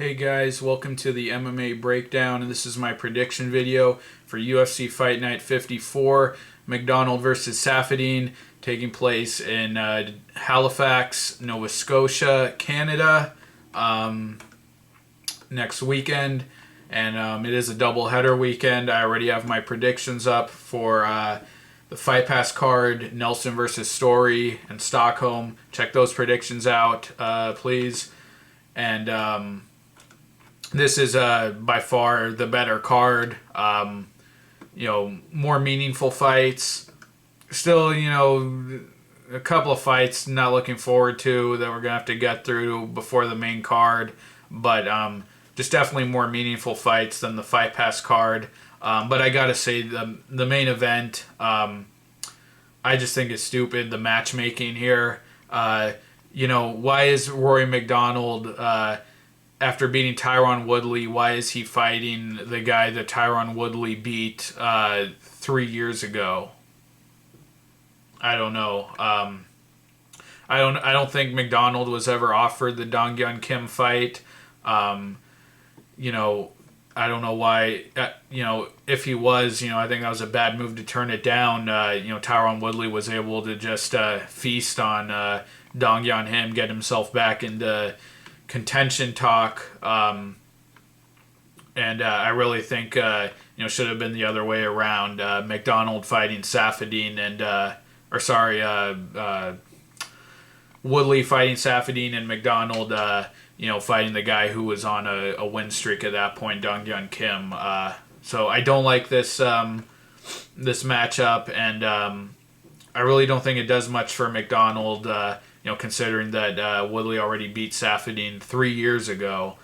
Hey guys, welcome to the MMA Breakdown, and this is my prediction video for UFC Fight Night 54, MacDonald versus Saffiedine, taking place in Halifax, Nova Scotia, Canada, next weekend, and it is a double-header weekend. I already have my predictions up for the Fight Pass card, Nelson versus Story and Stockholm. Check those predictions out, please. And this is by far the better card. More meaningful fights. Still, a couple of fights not looking forward to that we're going to have to get through before the main card. But just definitely more meaningful fights than the Fight Pass card. But I got to say, the main event, I just think is stupid. The matchmaking here. Why is Rory MacDonald... after beating Tyron Woodley, why is he fighting the guy that Tyron Woodley beat 3 years ago? I don't know. I don't think MacDonald was ever offered the Dong-Gyun Kim fight. I don't know why. If he was, I think that was a bad move to turn it down. Tyron Woodley was able to just feast on Dong-Gyun Kim, get himself back into contention talk, and I really think should have been the other way around. MacDonald fighting Saffiedine Woodley fighting Saffiedine, and MacDonald fighting the guy who was on a win streak at that point, Dong-Gyun Kim. So I don't like this matchup, and I really don't think it does much for MacDonald. Considering that Woodley already beat Saffiedine 3 years ago,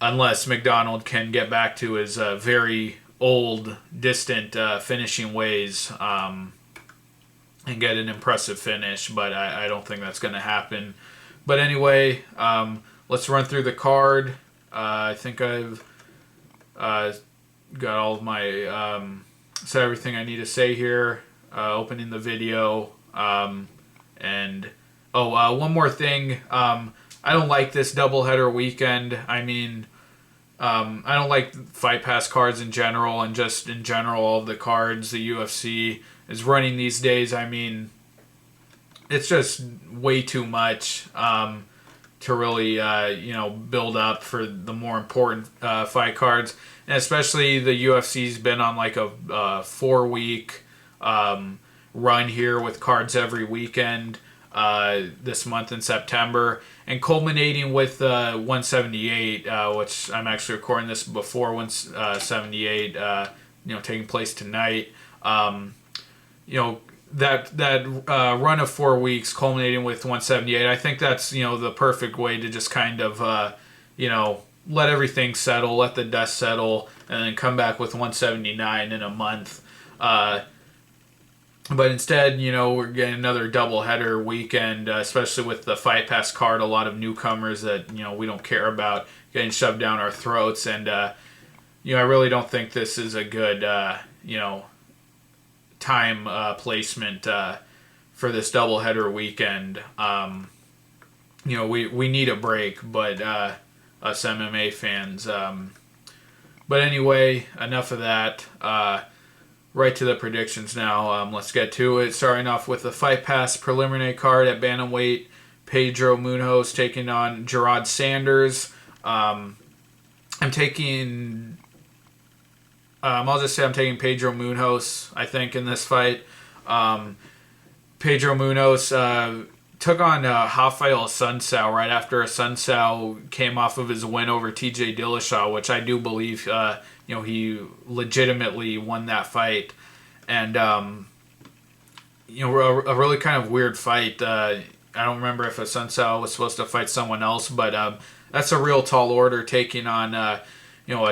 unless MacDonald can get back to his very old, distant finishing ways and get an impressive finish, but I don't think that's going to happen. But anyway, let's run through the card. I think I've got all of my said everything I need to say here. Opening the video. One more thing. I don't like this doubleheader weekend. I don't like Fight Pass cards in general, and just in general, all of the cards the UFC is running these days. It's just way too much to really, build up for the more important fight cards. And especially the UFC's been on like a 4-week run here with cards every weekend this month in September, and culminating with 178, which I'm actually recording this before 178, taking place tonight. That run of 4 weeks culminating with 178, I think that's the perfect way to just kind of let everything settle, let the dust settle, and then come back with 179 in a month. But instead, we're getting another doubleheader weekend, especially with the Fight Pass card. A lot of newcomers that, we don't care about getting shoved down our throats. And, I really don't think this is a good, time placement for this doubleheader weekend. We need a break, but us MMA fans. But anyway, enough of that. Right to the predictions now. Let's get to it. Starting off with the Fight Pass preliminary card at Bantamweight. Pedro Munhoz taking on Gerard Sanders. I'll just say I'm taking Pedro Munhoz, I think, in this fight. Pedro Munhoz took on Rafael Assuncao right after Assuncao came off of his win over TJ Dillashaw, which I do believe he legitimately won that fight. And a really kind of weird fight. I don't remember if Assuncao was supposed to fight someone else, but that's a real tall order, taking on a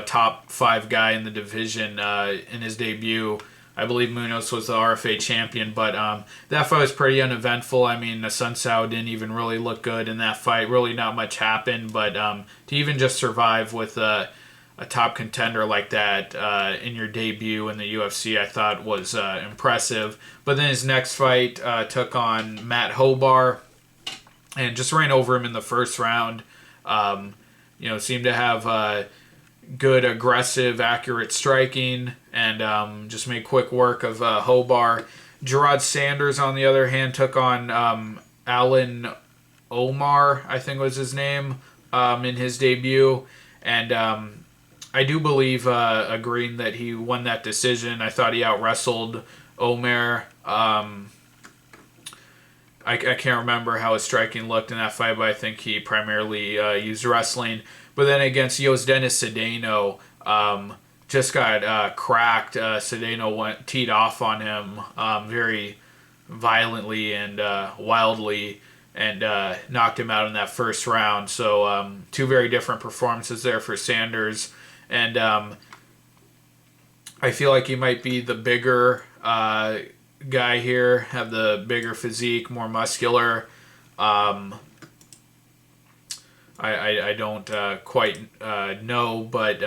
top 5 guy in the division in his debut. I believe Munhoz was the RFA champion, but that fight was pretty uneventful. Assuncao didn't even really look good in that fight. Really not much happened, but to even just survive with a top contender like that in your debut in the UFC, I thought was impressive. But then his next fight took on Matt Hobar and just ran over him in the first round. Seemed to have good, aggressive, accurate striking, and just made quick work of Hobart. Gerard Sanders, on the other hand, took on Alan Omar, I think was his name, in his debut. And I do believe, agreeing that he won that decision. I thought he out-wrestled Omar. I can't remember how his striking looked in that fight, but I think he primarily used wrestling. But then against Yosdenis Cedeno, just got cracked. Cedeno teed off on him very violently and wildly, and knocked him out in that first round. So two very different performances there for Sanders. And I feel like he might be the bigger guy here, have the bigger physique, more muscular. I don't quite know, but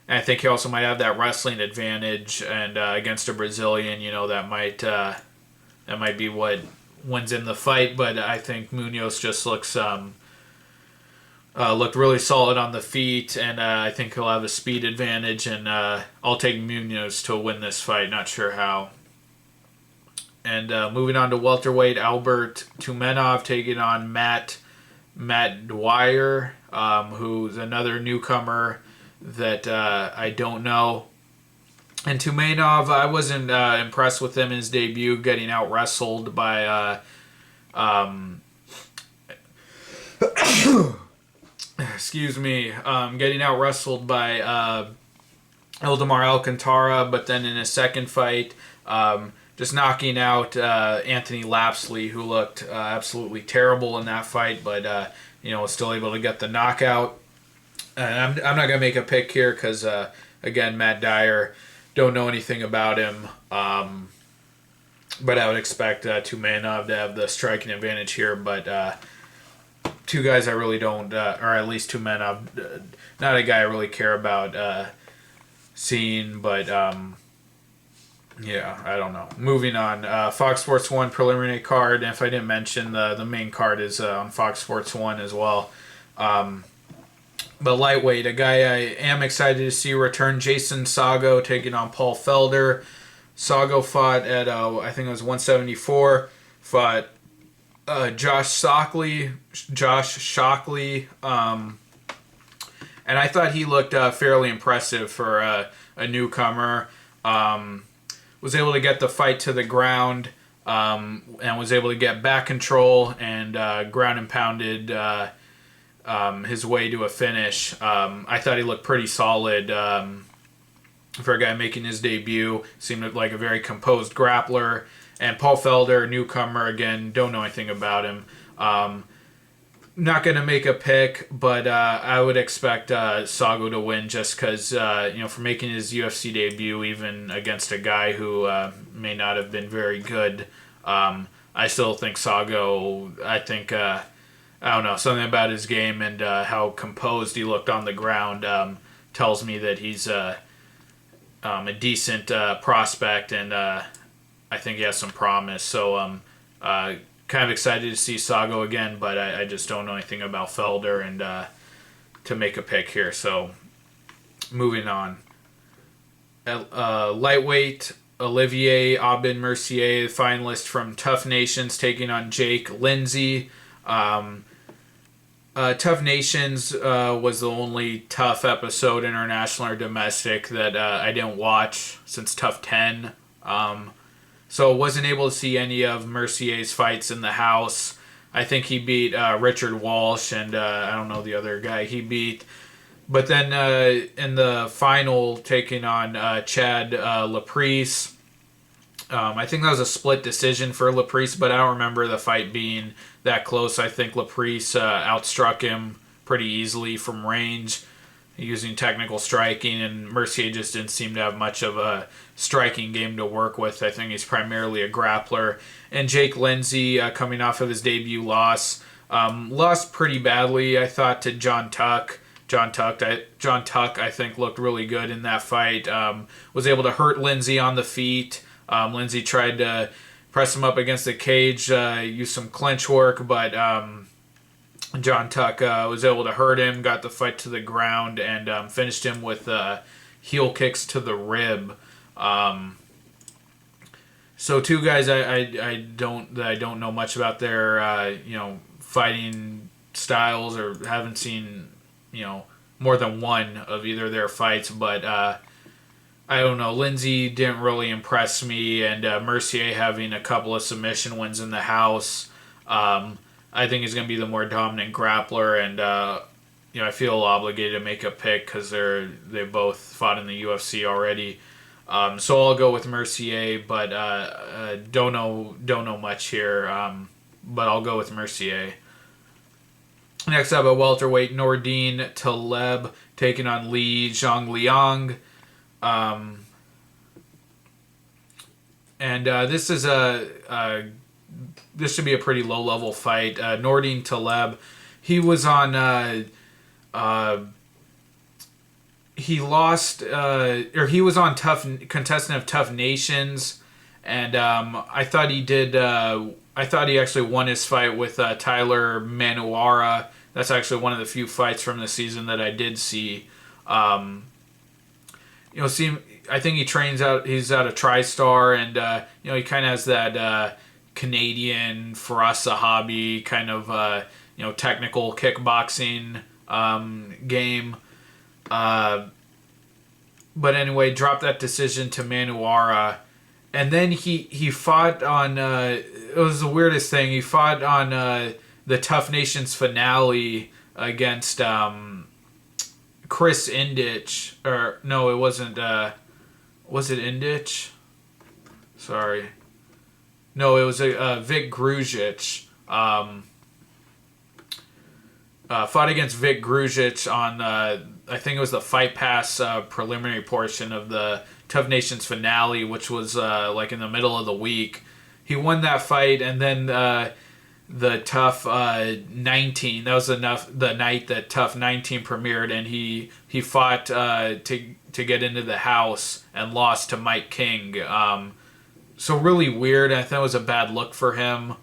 I think he also might have that wrestling advantage, and against a Brazilian, that might be what wins in the fight. But I think Munhoz just looked really solid on the feet, and I think he'll have a speed advantage, and I'll take Munhoz to win this fight. Not sure how. And moving on to welterweight, Albert Tumenov taking on Matt Dwyer, who's another newcomer that I don't know. And Tumenov, I wasn't impressed with him in his debut, getting out-wrestled by getting out-wrestled by Ildemar Alcantara, but then in his second fight, just knocking out Anthony Lapsley, who looked absolutely terrible in that fight, but was still able to get the knockout. And I'm not gonna make a pick here because again, Matt Dyer, don't know anything about him, but I would expect Tumenov to have the striking advantage here. But two guys I really don't, or at least Tumenov, not a guy I really care about seeing, but. Yeah, I don't know. Moving on, Fox Sports 1 preliminary card. And if I didn't mention, the main card is on Fox Sports 1 as well. But lightweight, a guy I am excited to see return, Jason Sago taking on Paul Felder. Sago fought at, I think it was 174, fought Josh Shockley. And I thought he looked fairly impressive for a newcomer. Was able to get the fight to the ground, and was able to get back control and ground and pounded his way to a finish. I thought he looked pretty solid for a guy making his debut. Seemed like a very composed grappler. And Paul Felder, newcomer, again, don't know anything about him. Not going to make a pick, but I would expect Sago to win just because, for making his UFC debut, even against a guy who may not have been very good. I still think Sago, I don't know, something about his game and how composed he looked on the ground tells me that he's a decent prospect, and I think he has some promise. So, kind of excited to see Sago again, but I just don't know anything about Felder and to make a pick here. So, moving on. Lightweight, Olivier Aubin-Mercier, finalist from Tough Nations, taking on Jake Lindsey. Tough Nations was the only Tough episode, international or domestic, that I didn't watch since Tough 10. So wasn't able to see any of Mercier's fights in the house. I think he beat Richard Walsh, and I don't know the other guy he beat. But then in the final, taking on Chad Laprise, I think that was a split decision for Laprise, but I don't remember the fight being that close. I think Laprise outstruck him pretty easily from range, using technical striking, and Mercier just didn't seem to have much of a striking game to work with. I think he's primarily a grappler. And Jake Lindsey, coming off of his debut loss, lost pretty badly, I thought, to John Tuck. John Tuck, I think, looked really good in that fight. Was able to hurt Lindsey on the feet. Lindsey tried to press him up against the cage, use some clinch work, but John Tuck was able to hurt him, got the fight to the ground, and finished him with heel kicks to the rib. So two guys I don't know much about their fighting styles, or haven't seen more than one of either of their fights, but I don't know. Lindsey didn't really impress me, and Mercier having a couple of submission wins in the house. I think he's going to be the more dominant grappler, and I feel obligated to make a pick because they both fought in the UFC already. So I'll go with Mercier, but don't know much here. But I'll go with Mercier. Next up at welterweight, Nordine Taleb taking on Jingliang. This is this should be a pretty low level fight. Nordine Taleb, he was on he lost or he was on contestant of Tough Nations, and I thought he did. I thought he actually won his fight with Tyler Manuara. That's actually one of the few fights from the season that I did see. I think he trains out. He's out of TriStar, and he kind of has that Canadian Firas Zahabi kind of technical kickboxing game. But anyway, dropped that decision to Manuara, and then he fought on. It was the weirdest thing. He fought on the Tough Nations finale against Chris Indich, or no, it wasn't. Was it Indich? Sorry. No, it was Vic Grujic. Fought against Vic Grujic on, I think it was the Fight Pass preliminary portion of the Tough Nations finale, which was like in the middle of the week. He won that fight, and then the Tough 19, that was the night that Tough 19 premiered, and he fought to get into the house and lost to Mike King. So really weird. I thought it was a bad look for him.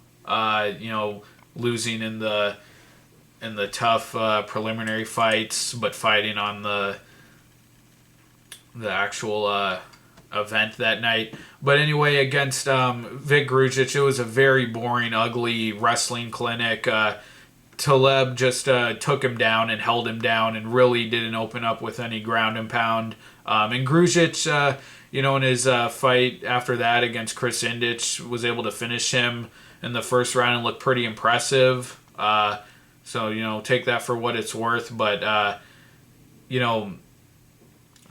Losing in the Tough preliminary fights, but fighting on the actual event that night. But anyway, against Vic Grujic, it was a very boring, ugly wrestling clinic. Taleb just took him down and held him down and really didn't open up with any ground and pound. And Grujic, in his fight after that against Chris Indich, was able to finish him in the first round and looked pretty impressive. So, take that for what it's worth. But,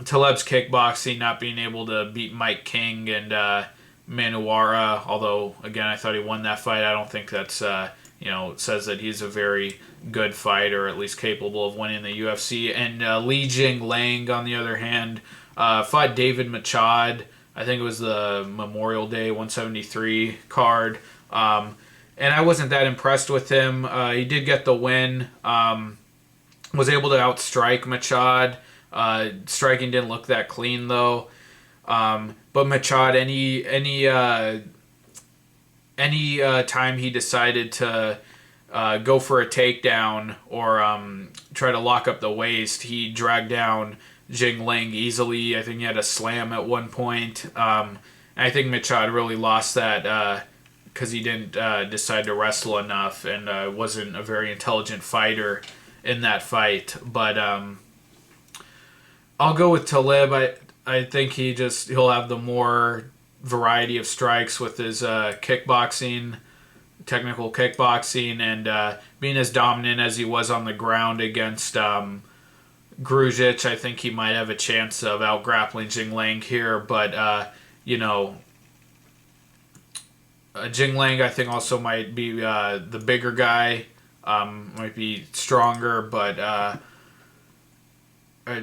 Taleb's kickboxing, not being able to beat Mike King and Manuara, although, again, I thought he won that fight. I don't think that's, says that he's a very good fighter, or at least capable of winning the UFC. And Li Jingliang, on the other hand, fought David Machad. I think it was the Memorial Day 173 card. And I wasn't that impressed with him. He did get the win. Was able to outstrike Machad. Striking didn't look that clean though. But Machad, any time he decided to go for a takedown or try to lock up the waist, he dragged down Jingliang easily. I think he had a slam at one point. I think Machad really lost that because he didn't decide to wrestle enough and wasn't a very intelligent fighter in that fight. But I'll go with Taleb. I think he'll have the more variety of strikes with his kickboxing, technical kickboxing, and being as dominant as he was on the ground against Grujic. I think he might have a chance of out-grappling Jingliang here, but Jingliang I think also might be the bigger guy, might be stronger, but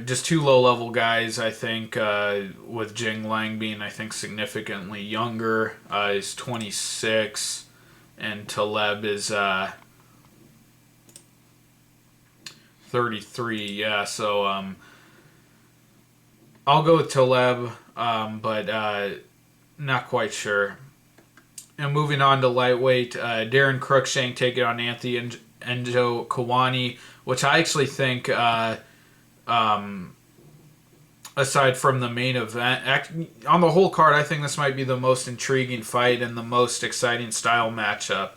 just two low-level guys, I think, with Jingliang being, I think, significantly younger. He's 26, and Taleb is 33, yeah, so I'll go with Taleb, but not quite sure. And moving on to lightweight, Darren Cruickshank taking on Njokuani, which I actually think, aside from the main event, on the whole card, I think this might be the most intriguing fight and the most exciting style matchup.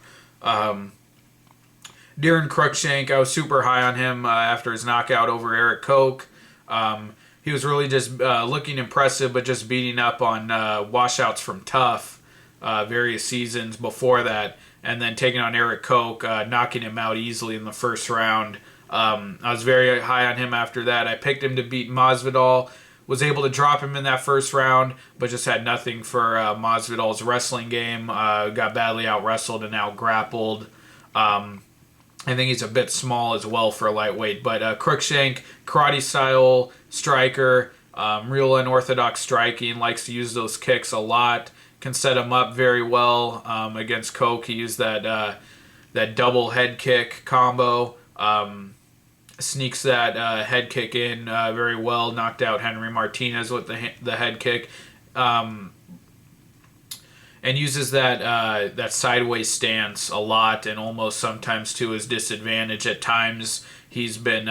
Darren Cruickshank, I was super high on him after his knockout over Eric Koch. He was really just looking impressive, but just beating up on washouts from Tough various seasons before that, and then taking on Eric Koch, knocking him out easily in the first round. I was very high on him after that. I picked him to beat Masvidal, was able to drop him in that first round, but just had nothing for Masvidal's wrestling game. Got badly out-wrestled and out-grappled. I think he's a bit small as well for a lightweight, but Cruickshank, karate-style striker, real unorthodox striking, likes to use those kicks a lot, can set him up very well. Against Koch, he used that double head kick combo, sneaks that head kick in very well, knocked out Henry Martinez with the head kick, and uses that sideways stance a lot, and almost sometimes to his disadvantage. At times, he's been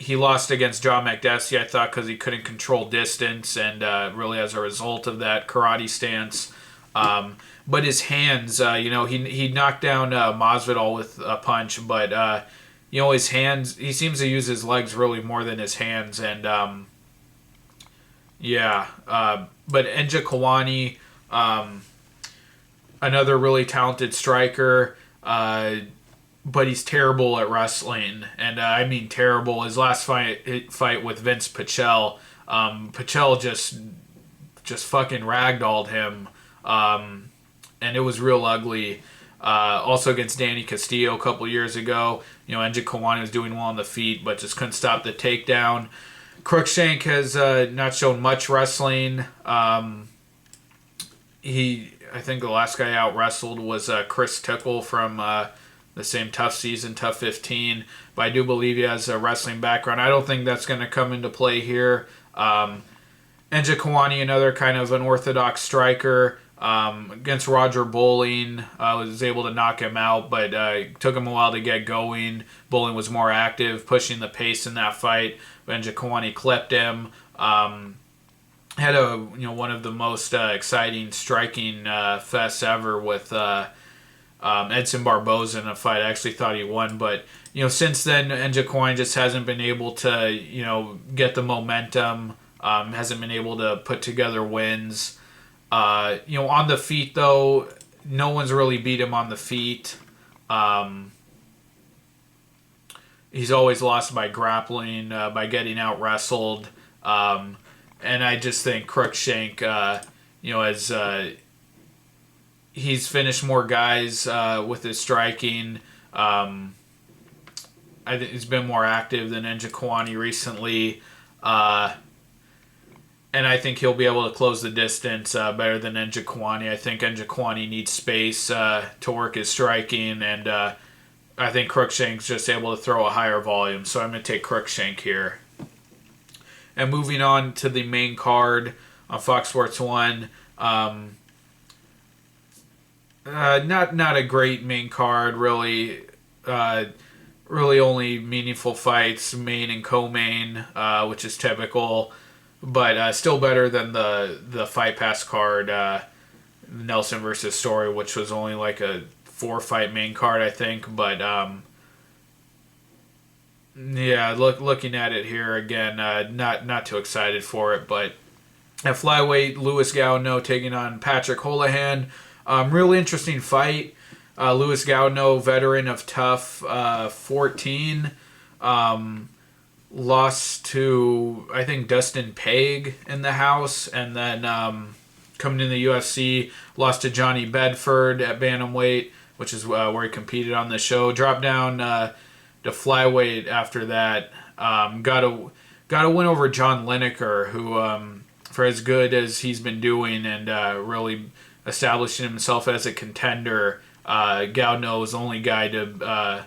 he lost against John McDessie, I thought, because he couldn't control distance, and really as a result of that karate stance. But his hands, he knocked down Masvidal with a punch, but his hands, he seems to use his legs really more than his hands, and but Njokuani, another really talented striker, but he's terrible at wrestling, and I mean terrible. His last fight with Vince Pichel, Pichel just fucking ragdolled him, and it was real ugly. Also against Danny Castillo a couple years ago, Njokuani was doing well on the feet, but just couldn't stop the takedown. Cruickshank has not shown much wrestling. I think the last guy out wrestled was Chris Tickle from the same Tough season, Tough 15. But I do believe he has a wrestling background. I don't think that's going to come into play here. Njokuani, another kind of unorthodox striker. Against Roger Bowling, was able to knock him out, but took him a while to get going. Bowling was more active, pushing the pace in that fight. Njokuani clipped him. Had one of the most exciting striking fests ever with Edson Barboza in a fight. I actually thought he won, but since then Njokuani just hasn't been able to get the momentum. Hasn't been able to put together wins. On the feet though, no one's really beat him on the feet. He's always lost by grappling, by getting out wrestled. And I just think Cruickshank, as he's finished more guys with his striking. I think he's been more active than Njokuani recently. And I think he'll be able to close the distance better than Njokuani. I think Njokuani needs space to work his striking, and I think Cruickshank's just able to throw a higher volume. So I'm going to take Cruickshank here. And moving on to the main card on Fox Sports 1. Not a great main card, really. Really only meaningful fights, main and co-main, which is typical. But still better than the Fight Pass card, Nelson versus Story, which was only like a 4-fight main card, I think. But looking at it here again, not too excited for it. But at flyweight, Louis Gaudinot taking on Patrick Holohan. Really interesting fight. Louis Gaudinot, veteran of Tough 14. Lost to, I think, Dustin Page in the house, and then coming in the UFC, lost to Johnny Bedford at Bantamweight, which is where he competed on the show. Dropped down to flyweight after that. Got a win over John Lineker, who, for as good as he's been doing and really establishing himself as a contender, Gaudinot was the only guy to...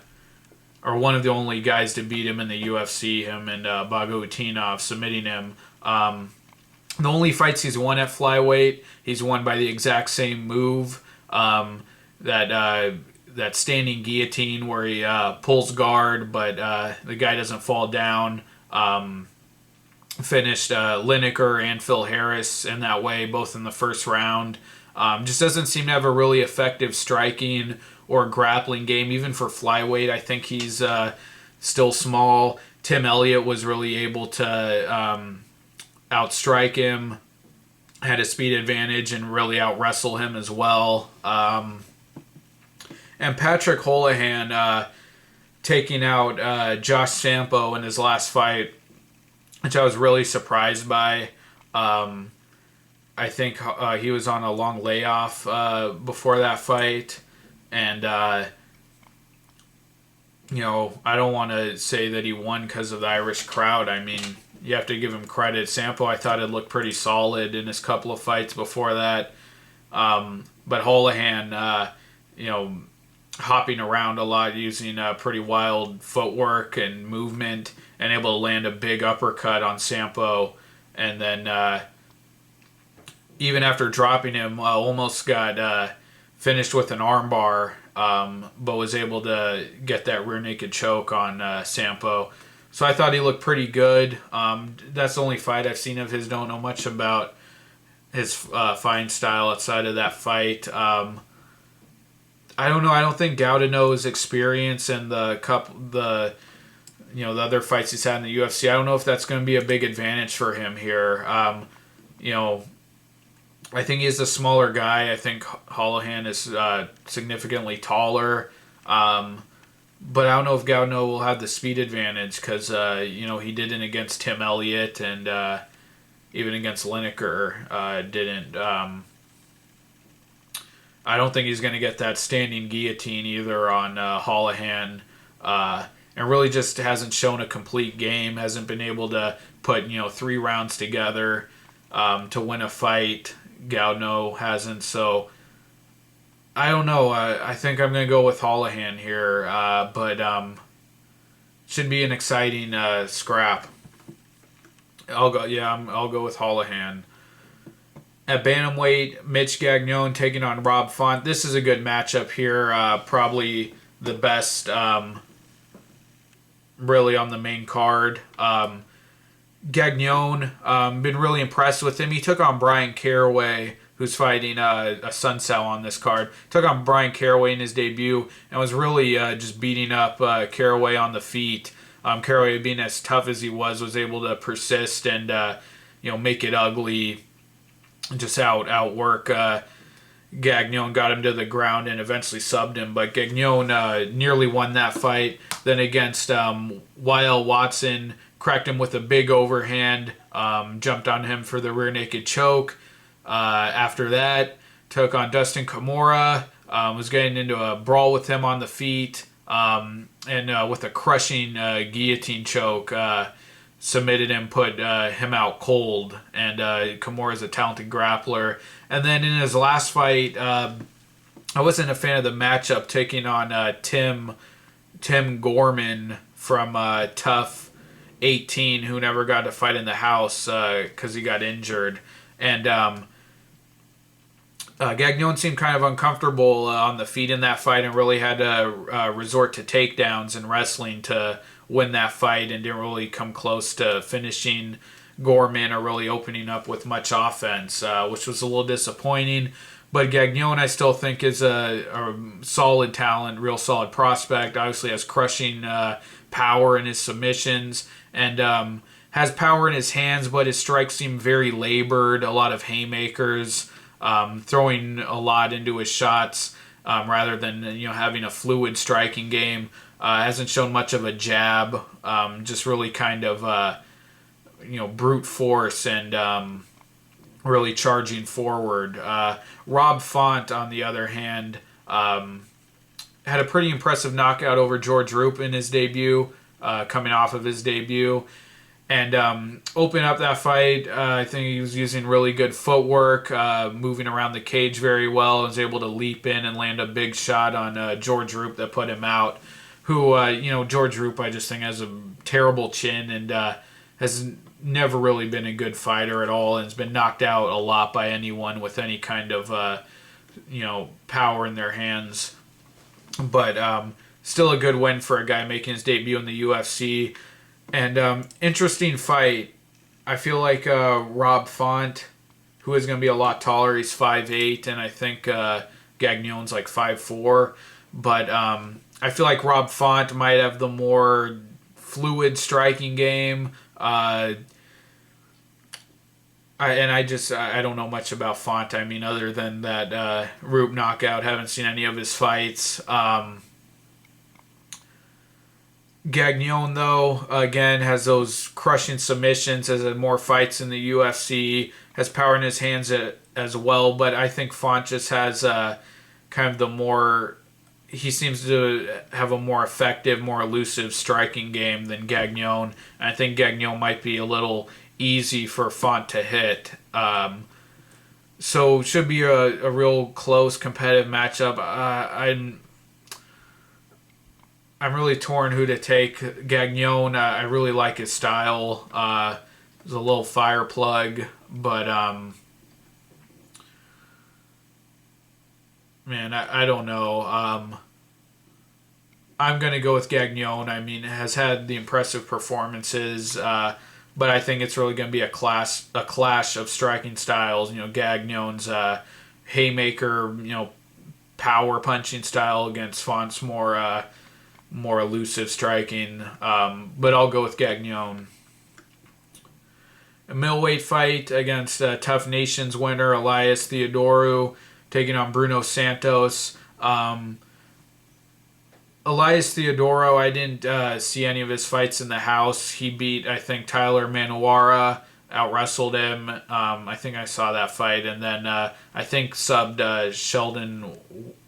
or one of the only guys to beat him in the UFC, him and Bagutinov submitting him. The only fights he's won at flyweight, he's won by the exact same move that that standing guillotine where he pulls guard, but the guy doesn't fall down. Finished Lineker and Phil Harris in that way, both in the first round. Just doesn't seem to have a really effective striking or grappling game, even for flyweight. I think he's still small. Tim Elliott was really able to outstrike him, had a speed advantage, and really out-wrestle him as well. And Patrick Holohan taking out Josh Sampo in his last fight, which I was really surprised by. I think he was on a long layoff before that fight. And, you know, I don't want to say that he won because of the Irish crowd. I mean, you have to give him credit. Sampo, I thought, had looked pretty solid in his couple of fights before that. But Holohan, you know, hopping around a lot, using pretty wild footwork and movement, and able to land a big uppercut on Sampo. And then even after dropping him, almost got finished with an armbar, but was able to get that rear naked choke on Sampo. So I thought he looked pretty good. That's the only fight I've seen of his. Don't know much about his fighting style outside of that fight. I don't know. I don't think Gaudinot's experience and the other fights he's had in the UFC, I don't know if that's going to be a big advantage for him here. You know, I think he's a smaller guy. I think Holohan is significantly taller. But I don't know if Gaudinot will have the speed advantage because, you know, he didn't against Tim Elliott, and even against Lineker didn't. I don't think he's going to get that standing guillotine either on Holohan. And really just hasn't shown a complete game, hasn't been able to put, you know, 3 rounds together to win a fight. Gaudinot hasn't, so I don't know. I think I'm going to go with Holohan here, but should be an exciting scrap. I'll go with Holohan. At Bantamweight, Mitch Gagnon taking on Rob Font. This is a good matchup here. Probably the best really on the main card. Gagnon, been really impressed with him. He took on Brian Caraway, who's fighting Assuncao on this card. Took on Brian Caraway in his debut and was really just beating up Caraway on the feet. Caraway, being as tough as he was able to persist and you know, make it ugly. Just outwork Gagnon, got him to the ground and eventually subbed him. But Gagnon nearly won that fight. Then against YL Watson, cracked him with a big overhand, jumped on him for the rear naked choke. After that, took on Dustin Kimura, was getting into a brawl with him on the feet, and with a crushing guillotine choke, submitted him, put him out cold. And Kimura is a talented grappler. And then in his last fight, I wasn't a fan of the matchup, taking on Tim Gorman from Tough 18, who never got to fight in the house because he got injured. And Gagnon seemed kind of uncomfortable on the feet in that fight and really had to resort to takedowns and wrestling to win that fight, and didn't really come close to finishing Gorman or really opening up with much offense, which was a little disappointing. But Gagnon, I still think, is a solid talent, real solid prospect. Obviously has crushing power in his submissions, and has power in his hands, but his strikes seem very labored, a lot of haymakers, throwing a lot into his shots rather than, you know, having a fluid striking game. Hasn't shown much of a jab, just really kind of, you know, brute force and really charging forward. Rob Font, on the other hand, had a pretty impressive knockout over George Roop in his debut, coming off of his debut. And open up that fight, I think he was using really good footwork, moving around the cage very well, and was able to leap in and land a big shot on George Roop that put him out. Who, you know, George Roop, I just think has a terrible chin and has never really been a good fighter at all, and has been knocked out a lot by anyone with any kind of, you know, power in their hands. but still a good win for a guy making his debut in the UFC. And interesting fight. I feel like Rob Font, who is going to be a lot taller, he's 5'8", and I think Gagnon's like 5'4". But I feel like Rob Font might have the more fluid striking game. I don't know much about Font. I mean, other than that Roop knockout, haven't seen any of his fights. Gagnon, though, again, has those crushing submissions, has had more fights in the UFC, has power in his hands as well, but I think Font just has kind of the more... He seems to have a more effective, more elusive striking game than Gagnon. And I think Gagnon might be a little easy for Font to hit. So should be a real close, competitive matchup. I'm really torn who to take. Gagnon, I really like his style. He's a little fire plug, but man, I don't know. I'm going to go with Gagnon. I mean, has had the impressive performances, but I think it's really going to be a clash of striking styles. You know, Gagnon's haymaker, power punching style against Font's more elusive striking. But I'll go with Gagnon. A middleweight fight against Tough Nations winner Elias Theodorou taking on Bruno Santos. Elias Theodorou, I didn't see any of his fights in the house. He beat, I think, Tyler Manuara, out-wrestled him. I think I saw that fight. And then I think subbed Sheldon...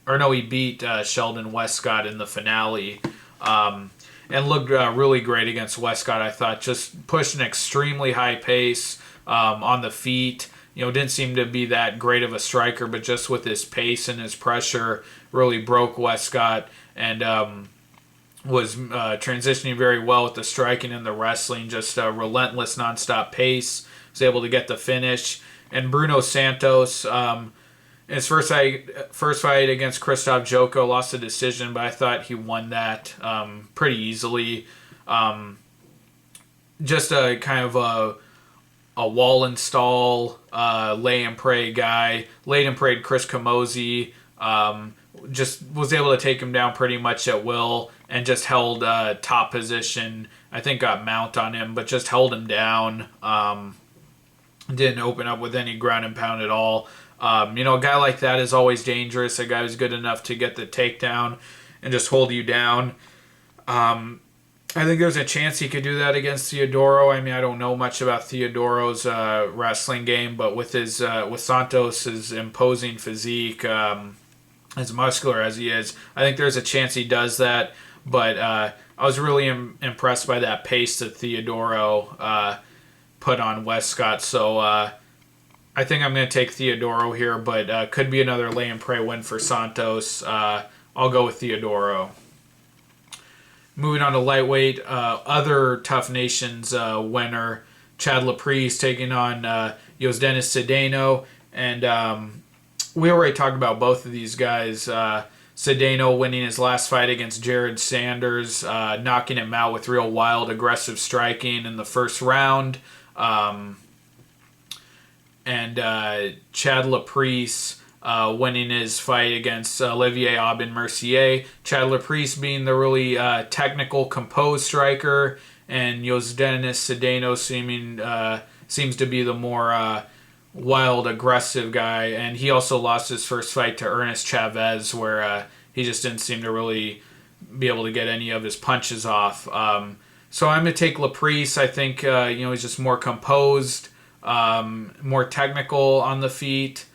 Or no, he beat Sheldon Westcott in the finale. And looked really great against Westcott, I thought. Just pushed an extremely high pace on the feet. Didn't seem to be that great of a striker, but just with his pace and his pressure, really broke Westcott. And was transitioning very well with the striking and the wrestling, just a relentless nonstop pace. Was able to get the finish. And Bruno Santos, in his first fight against Krzysztof Joko, lost the decision, but I thought he won that pretty easily. Just a kind of a wall and stall, lay and pray guy. Laid and prayed Chris Camozzi. Just was able to take him down pretty much at will and just held top position. I think got mount on him, but just held him down. Didn't open up with any ground and pound at all. A guy like that is always dangerous. A guy who's good enough to get the takedown and just hold you down. I think there's a chance he could do that against Theodorou. I mean, I don't know much about Theodorou's wrestling game, but with his with Santos' imposing physique, as muscular as he is, I think there's a chance he does that. But I was really impressed by that pace that Theodorou put on Westcott. So I think I'm going to take Theodorou here, but could be another lay and pray win for Santos. I'll go with Theodorou. Moving on to lightweight, other Tough Nations winner, Chad Laprise taking on Yosdenis Cedeno. And we already talked about both of these guys. Cedeno winning his last fight against Jared Sanders, knocking him out with real wild, aggressive striking in the first round. And Chad Laprise winning his fight against Olivier Aubin-Mercier. Chad Laprise being the really technical, composed striker, and Yosdenis Cedeno seems to be the more wild, aggressive guy. And he also lost his first fight to Ernest Chavez, where he just didn't seem to really be able to get any of his punches off. So I'm going to take Laprise. I think he's just more composed, more technical on the feet.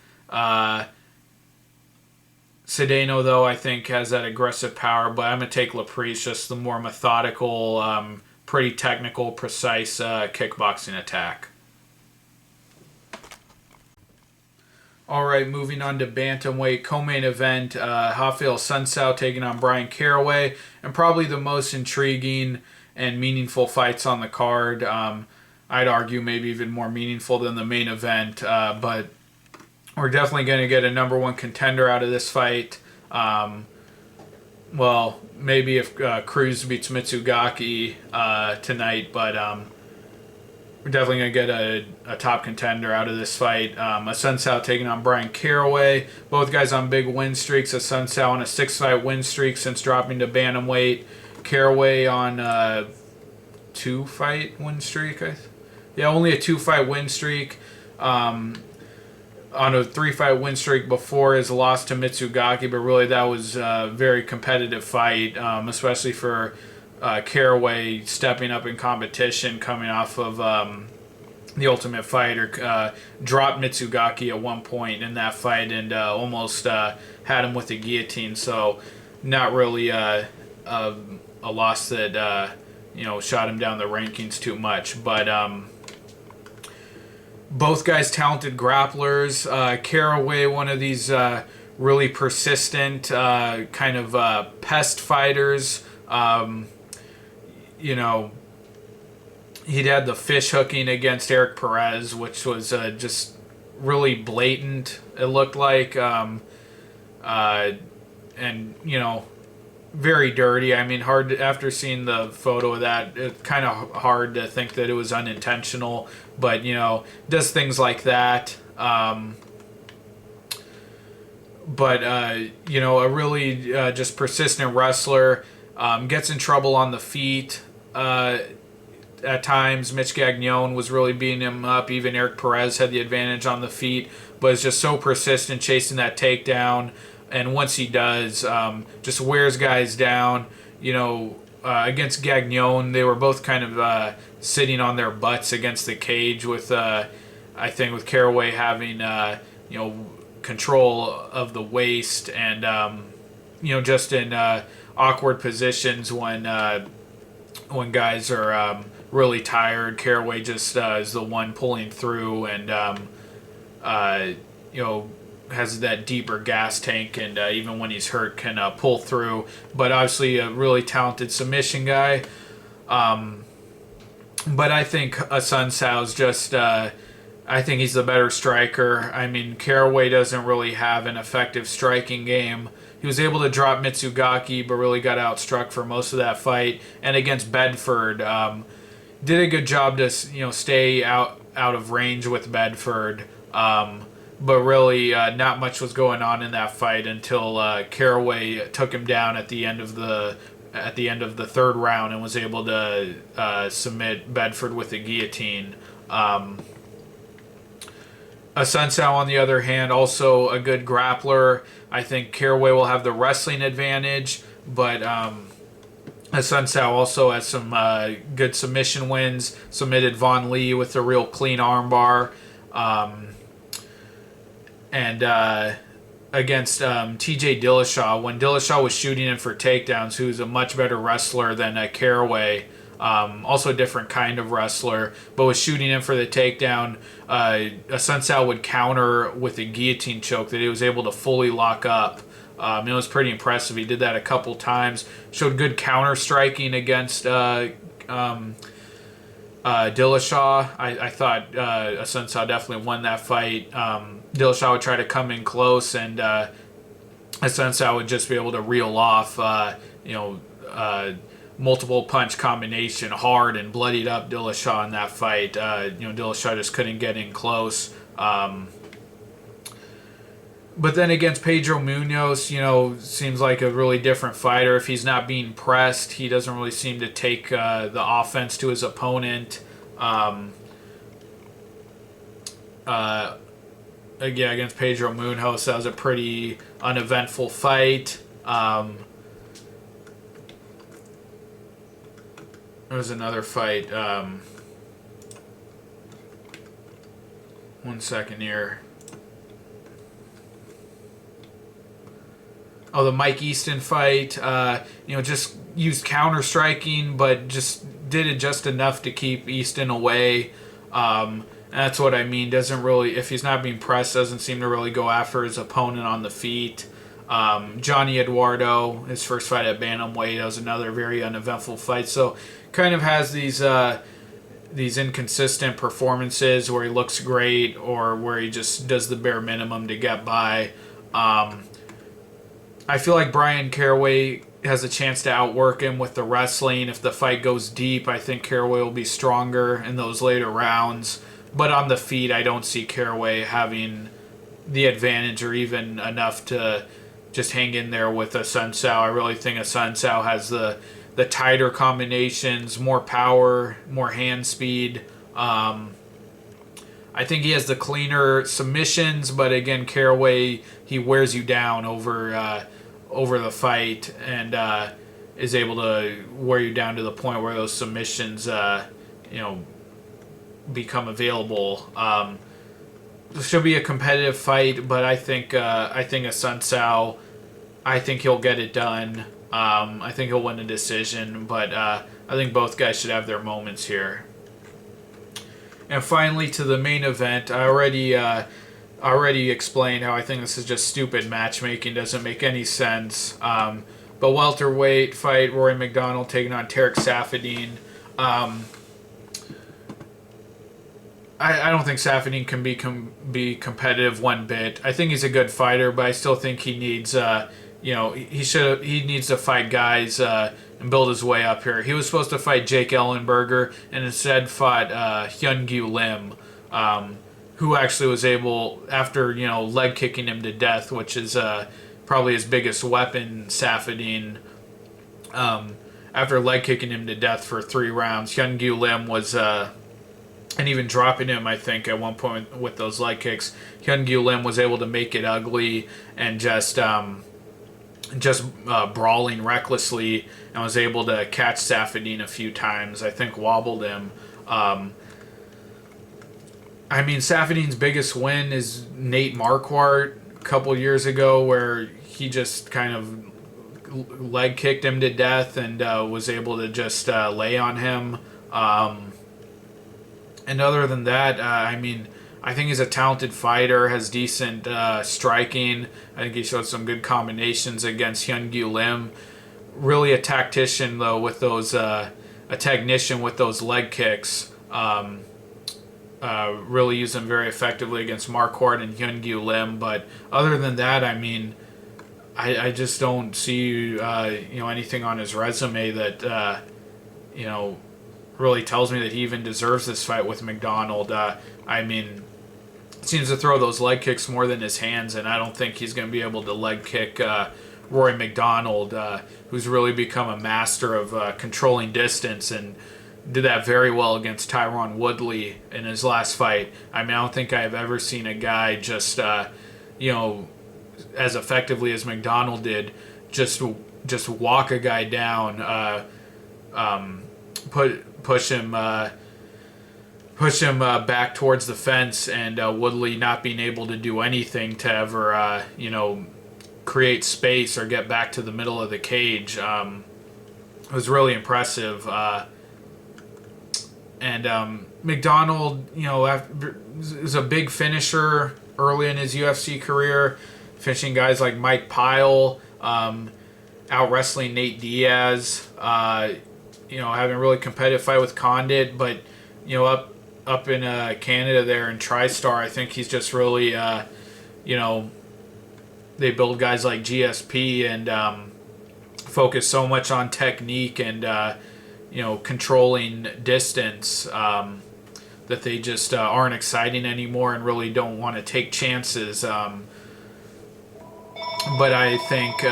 Cedeno, though, I think has that aggressive power, but I'm going to take Laprise, just the more methodical, pretty technical, precise kickboxing attack. All right, moving on to Bantamweight, co-main event, Rafael Assuncao taking on Brian Caraway, and probably the most intriguing and meaningful fights on the card. I'd argue maybe even more meaningful than the main event, but we're definitely going to get a number one contender out of this fight. Well, maybe if Cruz beats Mitsugaki tonight, but we're definitely going to get a top contender out of this fight. Assuncao taking on Brian Caraway. Both guys on big win streaks. Assuncao on a 6-fight win streak since dropping to Bantamweight. Caraway on a 2-fight win streak. Yeah, only a 2-fight win streak. On a 3-fight win streak before his loss to Mitsugaki, but really that was a very competitive fight, especially for Caraway stepping up in competition, coming off of the Ultimate Fighter. Dropped Mitsugaki at one point in that fight and almost had him with the guillotine, so not really a loss that shot him down the rankings too much, but both guys talented grapplers. Caraway, one of these really persistent kind of pest fighters. He'd had the fish hooking against Eric Perez, which was just really blatant, it looked like. Very dirty. I mean, hard after seeing the photo of that, it's kind of hard to think that it was unintentional, but does things like that. A really just persistent wrestler. Gets in trouble on the feet at times. Mitch Gagnon was really beating him up. Even Eric Perez had the advantage on the feet, but is just so persistent chasing that takedown. And once he does, just wears guys down. Against Gagnon, they were both kind of sitting on their butts against the cage with, I think, with Caraway having, control of the waist and, just in awkward positions when guys are really tired. Caraway just is the one pulling through and, has that deeper gas tank, and even when he's hurt can pull through. But obviously a really talented submission guy. But I think Assuncao's just I think he's the better striker. I mean, Caraway doesn't really have an effective striking game. He was able to drop Mitsugaki, but really got outstruck for most of that fight. And against Bedford, did a good job to stay out of range with Bedford. But really, not much was going on in that fight until Caraway took him down at the end of the third round and was able to submit Bedford with a guillotine. Assuncao, on the other hand, also a good grappler. I think Caraway will have the wrestling advantage, but Assuncao also has some good submission wins. Submitted Von Lee with a real clean armbar. And against TJ Dillashaw, when Dillashaw was shooting in for takedowns, who's a much better wrestler than Caraway, also a different kind of wrestler, but was shooting in for the takedown, Assuncao would counter with a guillotine choke that he was able to fully lock up. It was pretty impressive. He did that a couple times. Showed good counter striking against Dillashaw. I thought Assuncao definitely won that fight. Dillashaw would try to come in close, and Assuncao would just be able to reel off, multiple punch combination, hard and bloodied up Dillashaw in that fight. Dillashaw just couldn't get in close. But then against Pedro Munhoz, seems like a really different fighter. If he's not being pressed, he doesn't really seem to take the offense to his opponent. Against Pedro Munhoz, that was a pretty uneventful fight. There was another fight. One second here. Oh, the Mike Easton fight. Just used counter striking, but just did it just enough to keep Easton away. That's what I mean. Doesn't really, if he's not being pressed, doesn't seem to really go after his opponent on the feet. Johnny Eduardo, his first fight at Bantamweight, that was another very uneventful fight. So, kind of has these inconsistent performances where he looks great or where he just does the bare minimum to get by. I feel like Brian Caraway has a chance to outwork him with the wrestling. If the fight goes deep, I think Caraway will be stronger in those later rounds. But on the feet, I don't see Caraway having the advantage or even enough to just hang in there with Assuncao. I really think Assuncao has the tighter combinations, more power, more hand speed. I think he has the cleaner submissions, but again, Caraway, he wears you down over the fight and is able to wear you down to the point where those submissions, become available. This should be a competitive fight, but I think Assuncao, I think he'll get it done. I think he'll win a decision, but I think both guys should have their moments here. And finally, to the main event, I already explained how I think this is just stupid matchmaking, doesn't make any sense. But welterweight fight, Rory MacDonald taking on Tarek Saffiedine. I don't think Saffiedine can be competitive one bit. I think he's a good fighter, but I still think he needs he needs to fight guys and build his way up here. He was supposed to fight Jake Ellenberger and instead fought Hyun-Gyu Lim, who actually was able, after leg kicking him to death, which is probably his biggest weapon, Saffiedine. After leg kicking him to death for 3 rounds, Hyun-Gyu Lim was and even dropping him, I think, at one point with those leg kicks, Hyun-Gyu Lim was able to make it ugly and just brawling recklessly, and was able to catch Saffiedine a few times. I think wobbled him. Saffiedine's biggest win is Nate Marquardt a couple years ago, where he just kind of leg kicked him to death and was able to just lay on him. And other than that, I think he's a talented fighter, has decent striking. I think he showed some good combinations against Hyun-Gyu Lim. Really a tactician, though, with those a technician with those leg kicks. Really used them very effectively against Marquardt and Hyun-Gyu Lim. But other than that, I just don't see anything on his resume that really tells me that he even deserves this fight with MacDonald. Seems to throw those leg kicks more than his hands, and I don't think he's going to be able to leg kick Rory MacDonald, who's really become a master of controlling distance and did that very well against Tyron Woodley in his last fight. I don't think I've ever seen a guy just, as effectively as MacDonald did, just walk a guy down, push him back towards the fence, and Woodley not being able to do anything to ever create space or get back to the middle of the cage. It was really impressive. MacDonald, is a big finisher early in his UFC career, finishing guys like Mike Pyle, out wrestling Nate Diaz. Having a really competitive fight with Condit, but up in Canada there in TriStar, I think he's just really they build guys like GSP and focus so much on technique and controlling distance that they just aren't exciting anymore and really don't want to take chances. But I think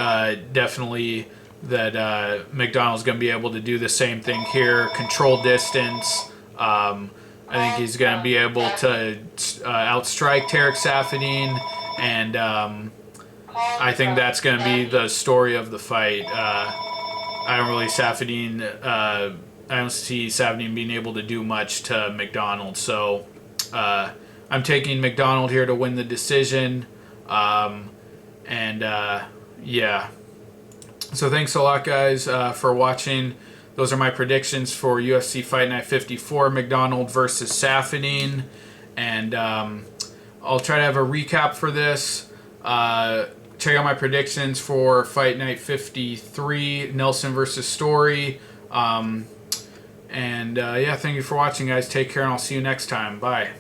definitely that MacDonald's going to be able to do the same thing here, control distance. I think he's going to be able to outstrike Tarek Saffiedine, and I think that's going to be the story of the fight. I don't see Saffiedine being able to do much to MacDonald, so I'm taking MacDonald here to win the decision. So thanks a lot, guys, for watching. Those are my predictions for UFC Fight Night 54, MacDonald versus Saffiedine. And I'll try to have a recap for this. Check out my predictions for Fight Night 53, Nelson versus Story. Thank you for watching, guys. Take care, and I'll see you next time. Bye.